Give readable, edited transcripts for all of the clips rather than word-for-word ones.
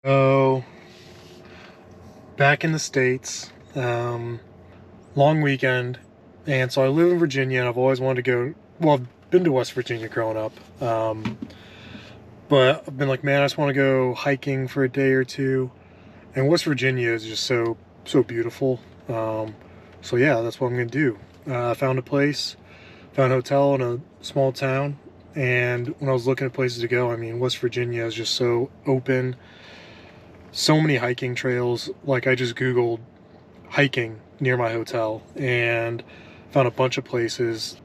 So, back in the States, long weekend, and so I live in Virginia, and I've always wanted to go, well, I've been to West Virginia growing up, but I've been like, man, I just want to go hiking for a day or two, and West Virginia is just so beautiful, so yeah, that's what I'm gonna do. I found a place, found a hotel in a small town, and when I was looking at places to go, I mean, West Virginia is just so open. So many hiking trails. Like, I just Googled hiking near my hotel and found a bunch of places.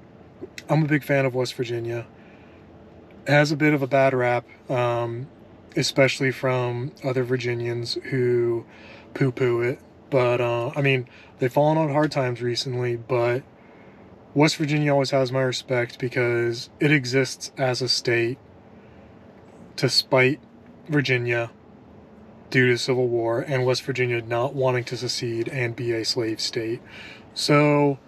I'm a big fan of West Virginia. It has a bit of a bad rap, especially from other Virginians who poo-poo it. But, I mean, they've fallen on hard times recently, but West Virginia always has my respect because it exists as a state to spite Virginia due to Civil War and West Virginia not wanting to secede and be a slave state. So,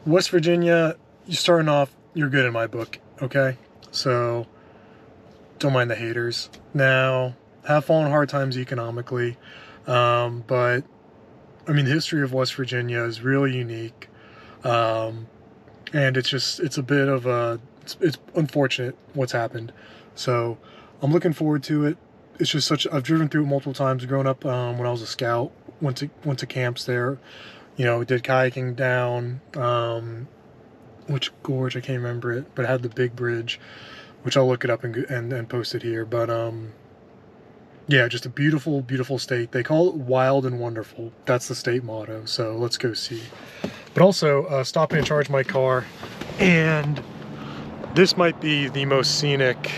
West Virginia, you're starting off, you're good in my book, okay? So, don't mind the haters. Now, have fallen hard times economically, but, I mean, the history of West Virginia is really unique, and it's a bit of a, it's unfortunate what's happened. So, I'm looking forward to it. It's just I've driven through it multiple times growing up. When I was a scout, went to camps there, did kayaking down, which gorge, I can't remember it, but it had the big bridge, which I'll look it up and post it here. But yeah, just a beautiful state. They call it wild and wonderful. That's the state motto, so let's go see. But also, stopping and charge my car, and this might be the most scenic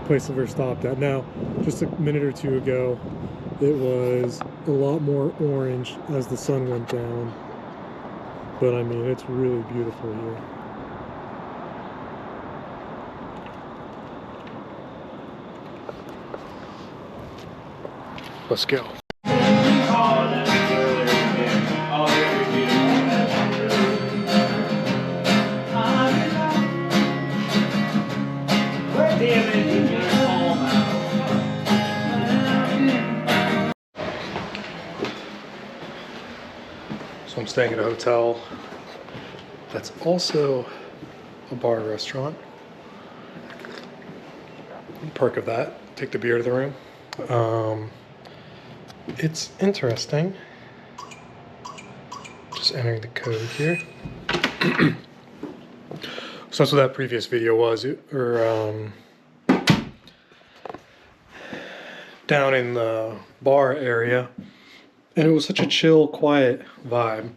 place I've ever stopped at. Now, just a minute or two ago, it was a lot more orange as the sun went down, but I mean, it's really beautiful here. Let's go. So I'm staying at a hotel that's also a bar restaurant. Perk of that, take the beer to the room. It's interesting. Just entering the code here. So that's what that previous video was, down in the bar area. And it was such a chill, quiet vibe.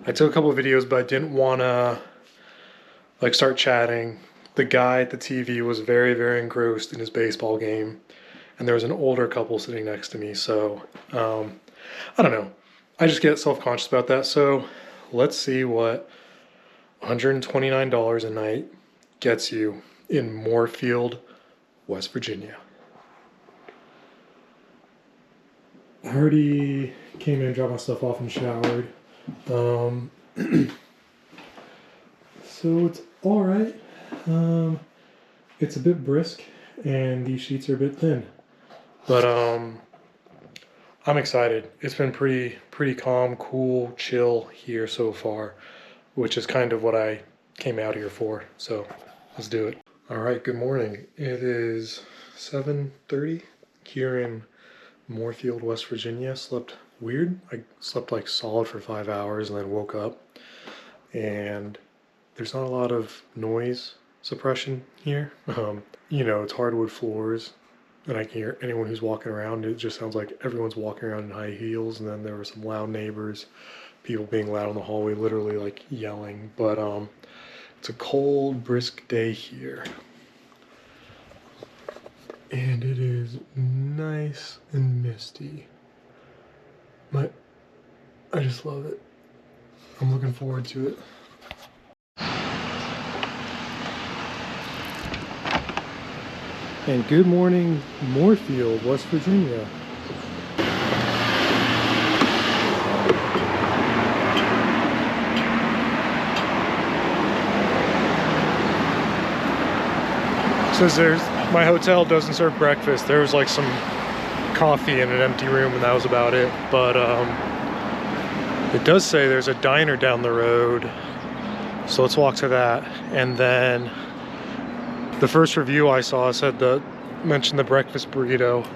I took a couple of videos, but I didn't want to start chatting. The guy at the TV was very, very engrossed in his baseball game, and there was an older couple sitting next to me. So I don't know. I just get self-conscious about that. So let's see what $129 a night gets you in Moorefield, West Virginia. I already came in, dropped my stuff off, and showered. So it's all right. It's a bit brisk, and these sheets are a bit thin. But I'm excited. It's been pretty calm, cool, chill here so far, which is kind of what I came out here for. So let's do it. All right. Good morning. It is 7:30 here in Moorefield, West Virginia. Slept weird. I slept like solid for 5 hours and then woke up, and there's not a lot of noise suppression here. It's hardwood floors, and I can hear anyone who's walking around. It just sounds like everyone's walking around in high heels, and then there were some loud neighbors, people being loud in the hallway, literally like yelling. But it's a cold, brisk day here. And it is nice and misty. But I just love it. I'm looking forward to it. And good morning, Moorefield, West Virginia. Says there's My hotel doesn't serve breakfast. There was like some coffee in an empty room and that was about it. But it does say there's a diner down the road. So let's walk to that. And then the first review I saw said mentioned the breakfast burrito.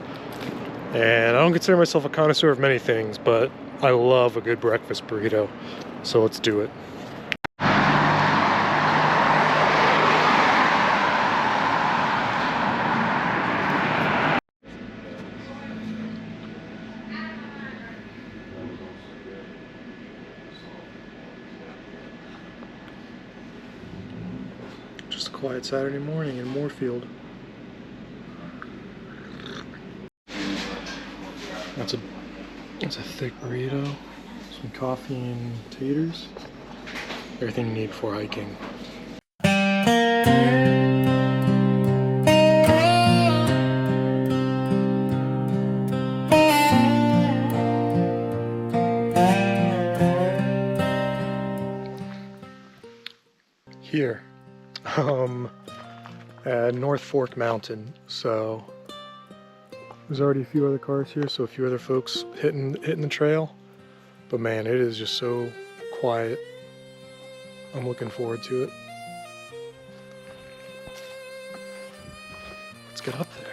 And I don't consider myself a connoisseur of many things, but I love a good breakfast burrito. So let's do it. Just a quiet Saturday morning in Moorfield. That's a thick burrito, some coffee and taters. Everything you need for hiking. Here, at North Fork Mountain. So there's already a few other cars here, so a few other folks hitting the trail. But man, it is just so quiet. I'm looking forward to it. Let's get up there.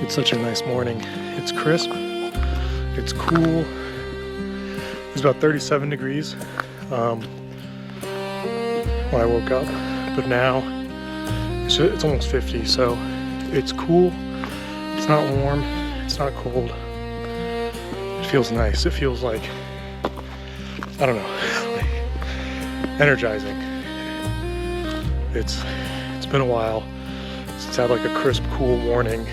It's such a nice morning. It's crisp, it's cool. It's about 37 degrees when I woke up, but now it's almost 50, so it's cool. It's not warm, it's not cold. It feels nice. It feels like, I don't know, like energizing. It's been a while since I had like a crisp, cool morning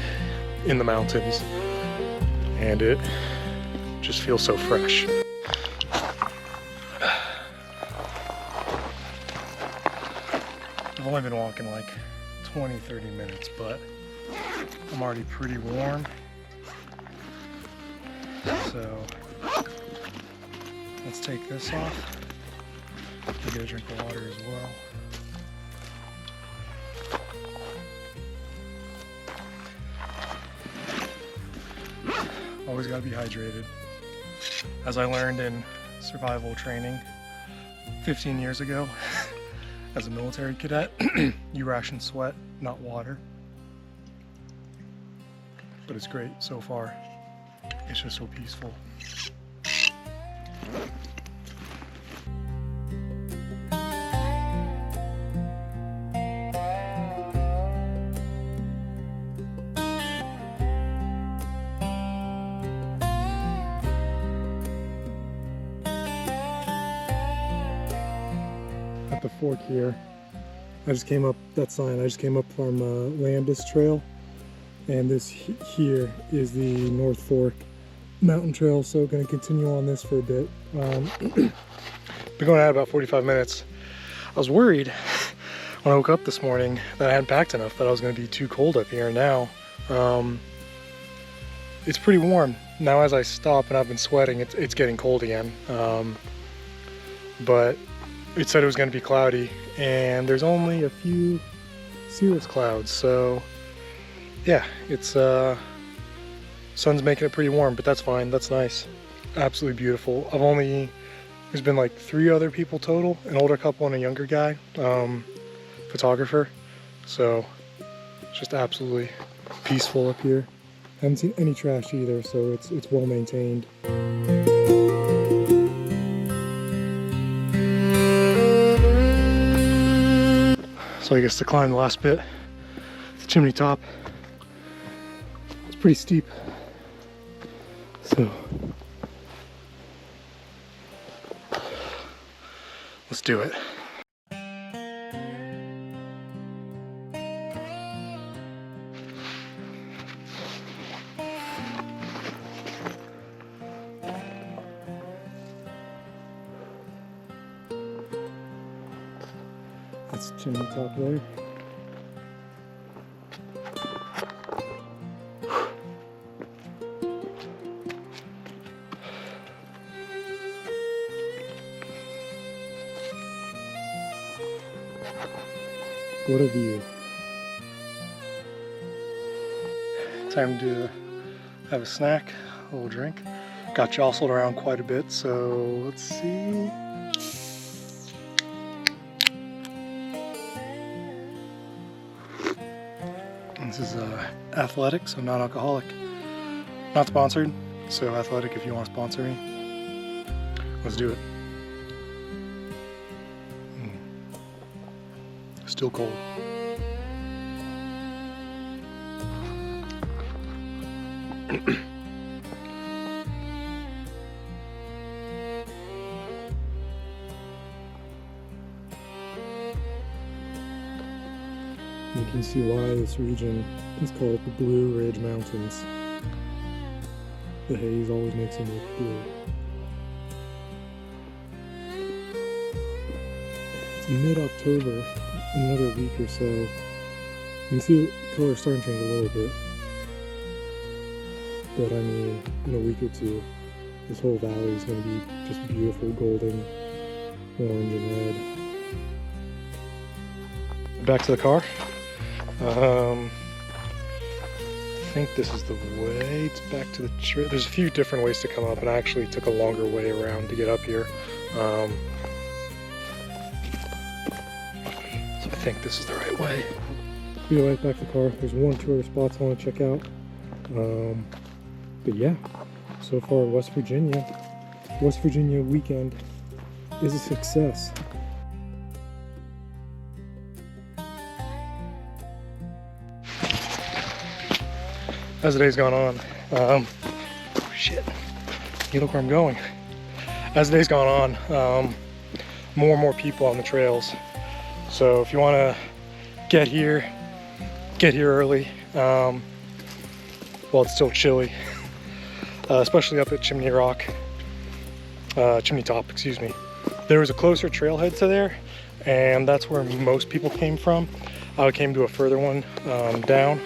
in the mountains, and it just feels so fresh. I've only been walking like 20-30 minutes, but I'm already pretty warm. So let's take this off. I'll get a drink of water as well. Always gotta be hydrated. As I learned in survival training 15 years ago as a military cadet, you ration sweat, not water. But it's great so far. It's just so peaceful. At the fork here, I just came up that sign. I just came up from Landis Trail, and this here is the North Fork Mountain Trail. So going to continue on this for a bit. Been going at about 45 minutes. I was worried when I woke up this morning that I hadn't packed enough, that I was going to be too cold up here. Now it's pretty warm. Now as I stop and I've been sweating, it's getting cold again. But it said it was going to be cloudy, and there's only a few cirrus clouds, so yeah, it's sun's making it pretty warm, but that's fine. That's nice. Absolutely beautiful. There's been like 3 other people total, an older couple and a younger guy, photographer. So it's just absolutely peaceful up here. I haven't seen any trash either, so it's well maintained. So I guess to climb the last bit, the chimney top, it's pretty steep. So let's do it. chimney top there. What a view. Time to have a snack, a little drink. Got jostled around quite a bit, so let's see. This is Athletic, so non-alcoholic. Not sponsored, so Athletic, if you want to sponsor me, let's do it. Still cold. You can see why this region is called the Blue Ridge Mountains. The haze always makes them look blue. It's mid-October, another week or so. You can see the color starting to change a little bit. But I mean, in a week or two, this whole valley is going to be just beautiful golden, orange, and red. Back to the car. I think this is the way. It's back to the trail. There's a few different ways to come up, and I actually took a longer way around to get up here. So I think this is the right way. Be right back to the car. There's one or two other spots I want to check out. But yeah, so far West Virginia weekend is a success. As the day's gone on, shit, you look where I'm going. As the day's gone on, more and more people on the trails. So if you want to get here early while it's still chilly, especially up at Chimney Top, excuse me. There was a closer trailhead to there, and that's where most people came from. I came to a further one down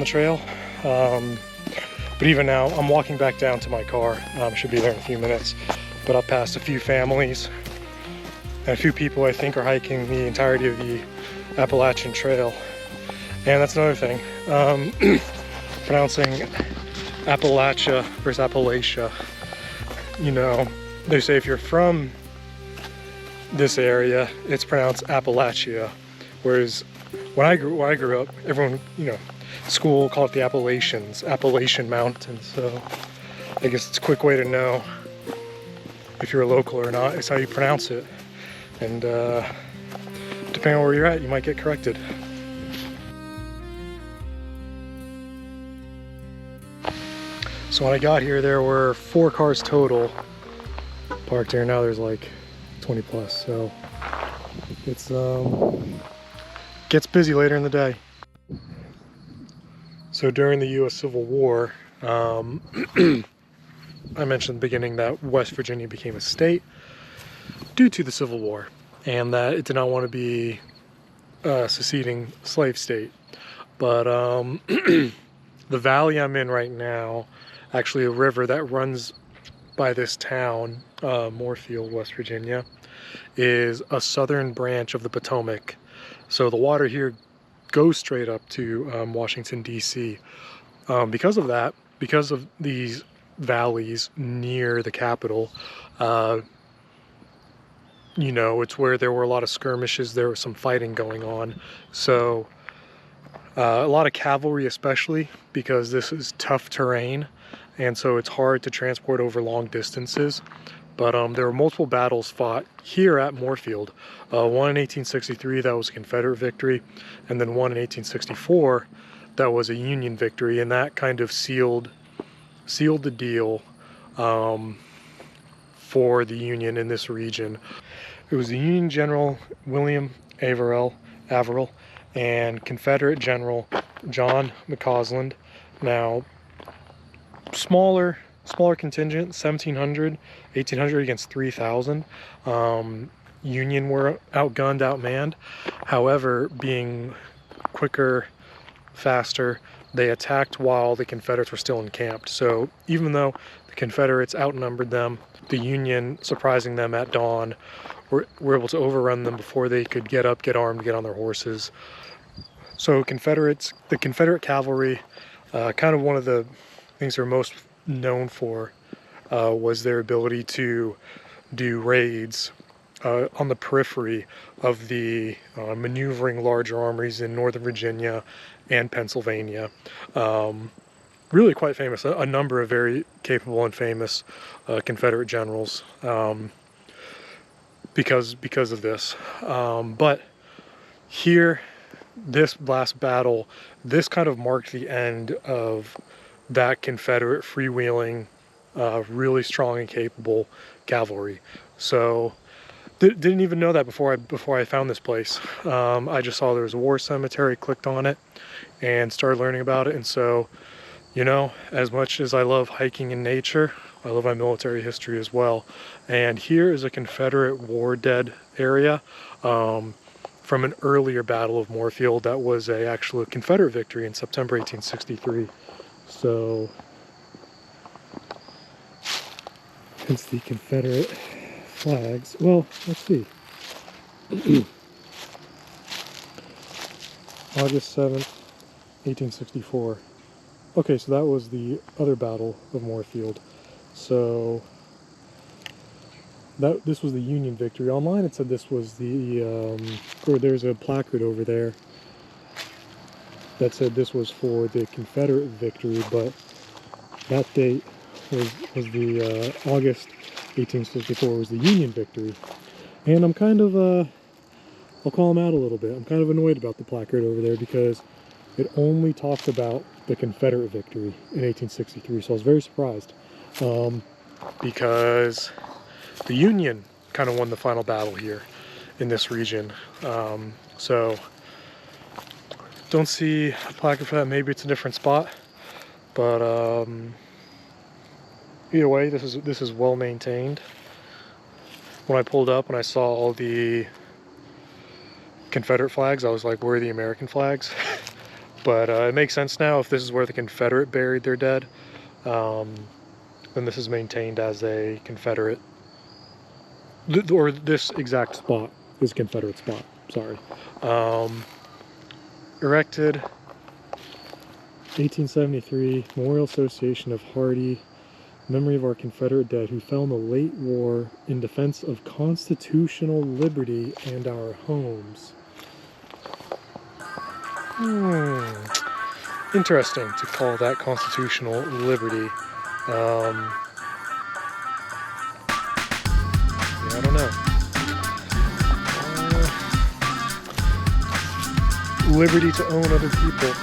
the trail, but even now I'm walking back down to my car. Should be there in a few minutes, but I've passed a few families and a few people I think are hiking the entirety of the Appalachian Trail. And that's another thing, pronouncing Appalachia versus Appalachia. You know, they say if you're from this area, it's pronounced Appalachia, whereas when I grew up, everyone, you know, school called it the Appalachian Mountains. So I guess it's a quick way to know if you're a local or not. It's how you pronounce it, and depending on where you're at, you might get corrected. So when I got here, there were 4 cars total parked here. Now there's like 20 plus, so it's gets busy later in the day. So during the U.S. Civil War, I mentioned at the beginning that West Virginia became a state due to the Civil War, and that it did not want to be a seceding slave state. But the valley I'm in right now, actually a river that runs by this town, Moorefield, West Virginia, is a southern branch of the Potomac. So the water here goes straight up to Washington, D.C. Because of that, because of these valleys near the capital, you know, it's where there were a lot of skirmishes, there was some fighting going on. So a lot of cavalry, especially because this is tough terrain, and so it's hard to transport over long distances. But there were multiple battles fought here at Moorefield. One in 1863, that was a Confederate victory, and then one in 1864, that was a Union victory, and that kind of sealed the deal for the Union in this region. It was the Union General William Averill and Confederate General John McCausland. Now, smaller contingent, 1,700, 1,800 against 3,000. Union were outgunned, outmanned. However, being quicker, faster, they attacked while the Confederates were still encamped. So even though the Confederates outnumbered them, the Union, surprising them at dawn, were able to overrun them before they could get up, get armed, get on their horses. So the Confederate cavalry, kind of one of the things they're most known for was their ability to do raids on the periphery of the maneuvering larger armies in Northern Virginia and Pennsylvania. Really quite famous, a number of very capable and famous Confederate generals because of this. But here, this last battle, this kind of marked the end of that Confederate freewheeling, really strong and capable cavalry. So didn't even know that before I found this place. I just saw there was a war cemetery, clicked on it, and started learning about it. And so, you know, as much as I love hiking in nature, I love my military history as well. And here is a Confederate war dead area from an earlier Battle of Moorefield that was a actual Confederate victory in September 1863. So hence the Confederate flags. Well, let's see. August 7th, 1864. Okay, so that was the other Battle of Moorefield. So this was the Union victory. Online it said this was the, or there's a placard over there that said this was for the Confederate victory, but that date was the August 1864 was the Union victory. And I'm kind of, I'll call them out a little bit. I'm kind of annoyed about the placard over there because it only talked about the Confederate victory in 1863, so I was very surprised. Because the Union kind of won the final battle here in this region. So don't see a placard for that. Maybe it's a different spot, but either way, this is well maintained. When I pulled up and I saw all the Confederate flags, I was like, where are the American flags? But it makes sense now. If this is where the Confederate buried their dead, then this is maintained as a Confederate, or this exact spot is a Confederate spot, sorry. Erected 1873, Memorial Association of Hardee, memory of our Confederate dead who fell in the late war in defense of constitutional liberty and our homes. Interesting to call that constitutional liberty. Yeah, I don't know. Liberty to own other people.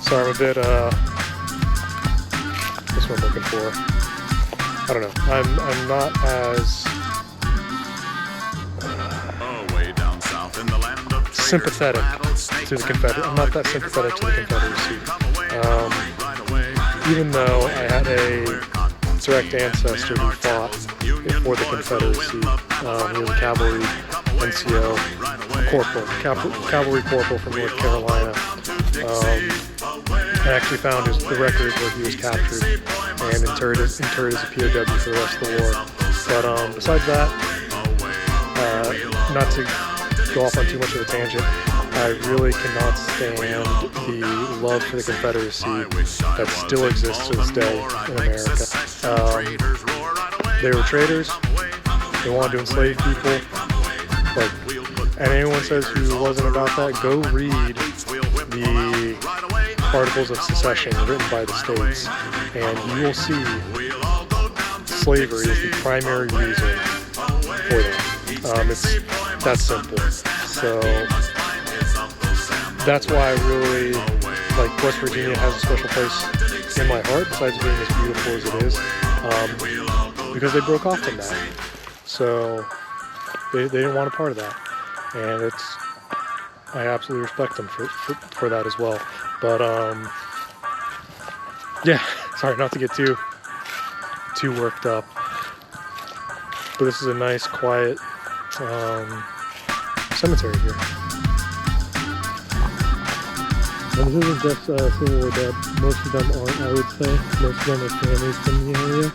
Sorry, I'm a bit, that's what I'm looking for. I don't know. I'm not as sympathetic to the Confederate. I'm not that sympathetic to the Confederacy. Even though I had a direct ancestor who fought for the Confederacy. He was a cavalry NCO corporal, cavalry corporal from North Carolina. I actually found the record where he was captured and interred as a POW for the rest of the war. But besides that, not to go off on too much of a tangent, I really cannot stand the love for the Confederacy that still exists to this day in America. They were traitors. They wanted to enslave people. And anyone says who wasn't about that, go read the Articles of Secession written by the states, and you will see slavery is the primary reason for them. It's that simple. So that's why I really, like, West Virginia has a special place in my heart, besides being as beautiful as it is, because they broke off from that. So they didn't want a part of that, and I absolutely respect them for that as well. But yeah, sorry not to get too worked up, but this is a nice, quiet cemetery here. And this isn't just Civil War dead. Most of them aren't, I would say. Most of them are families from the area.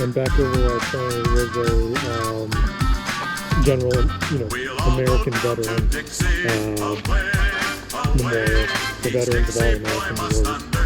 And back over where I was saying was a general, American veteran memorial. The veterans of all American wars.